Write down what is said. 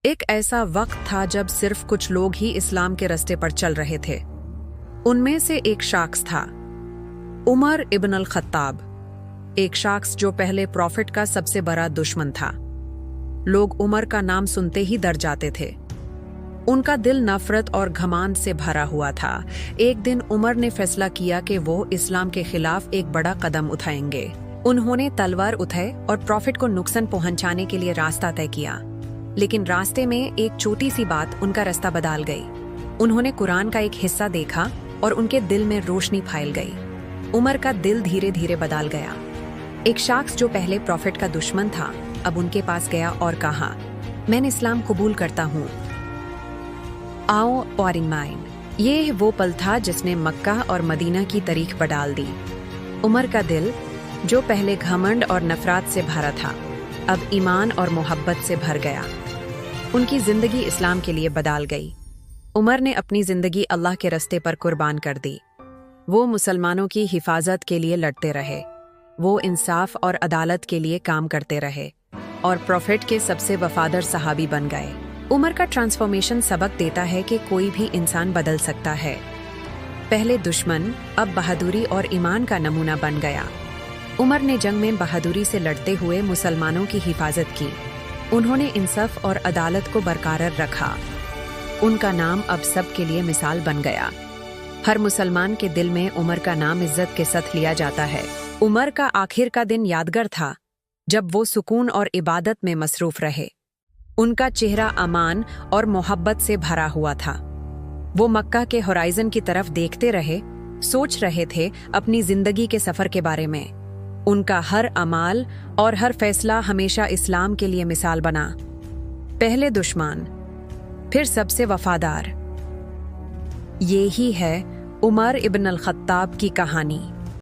ایک ایسا وقت تھا جب صرف کچھ لوگ ہی اسلام کے راستے پر چل رہے تھے۔ ان میں سے ایک شخص تھا عمر ابن الخطاب، ایک شخص جو پہلے پروفٹ کا سب سے بڑا دشمن تھا۔ لوگ عمر کا نام سنتے ہی ڈر جاتے تھے۔ ان کا دل نفرت اور گھمانڈ سے بھرا ہوا تھا۔ ایک دن عمر نے فیصلہ کیا کہ وہ اسلام کے خلاف ایک بڑا قدم اٹھائیں گے۔ انہوں نے تلوار اٹھائے اور پروفٹ کو نقصان پہنچانے کے لیے راستہ طے کیا، لیکن راستے میں ایک چھوٹی سی بات ان کا راستہ بدل گئی۔ انہوں نے قرآن کا ایک حصہ دیکھا اور ان کے دل میں روشنی پھیل گئی۔ عمر کا دل دھیرے دھیرے بدل گیا۔ ایک شخص جو پہلے پروفٹ کا دشمن تھا اب ان کے پاس گیا اور کہا، میں نے اسلام قبول کرتا ہوں، آؤ اور ایمان۔ یہ وہ پل تھا جس نے مکہ اور مدینہ کی تاریخ بدل دی۔ عمر کا دل جو پہلے گھمنڈ اور نفرت سے بھرا تھا اب ایمان اور محبت سے بھر گیا۔ ان کی زندگی اسلام کے لیے بدل گئی۔ عمر نے اپنی زندگی اللہ کے راستے پر قربان کر دی۔ وہ مسلمانوں کی حفاظت کے لیے لڑتے رہے، وہ انصاف اور عدالت کے لیے کام کرتے رہے اور پروفٹ کے سب سے وفادار صحابی بن گئے۔ عمر کا ٹرانسفارمیشن سبق دیتا ہے کہ کوئی بھی انسان بدل سکتا ہے۔ پہلے دشمن اب بہادری اور ایمان کا نمونہ بن گیا۔ عمر نے جنگ میں بہادری سے لڑتے ہوئے مسلمانوں کی حفاظت کی۔ انہوں نے انصاف اور عدالت کو برقرار رکھا۔ ان کا نام اب سب کے لیے مثال بن گیا۔ ہر مسلمان کے دل میں عمر کا نام عزت کے ساتھ لیا جاتا ہے۔ عمر کا آخر کا دن یادگار تھا جب وہ سکون اور عبادت میں مصروف رہے۔ ان کا چہرہ امان اور محبت سے بھرا ہوا تھا۔ وہ مکہ کے ہورائزن کی طرف دیکھتے رہے، سوچ رہے تھے اپنی زندگی کے سفر کے بارے میں۔ ان کا ہر عمل اور ہر فیصلہ ہمیشہ اسلام کے لیے مثال بنا۔ پہلے دشمن، پھر سب سے وفادار۔ یہی ہے عمر ابن الخطاب کی کہانی۔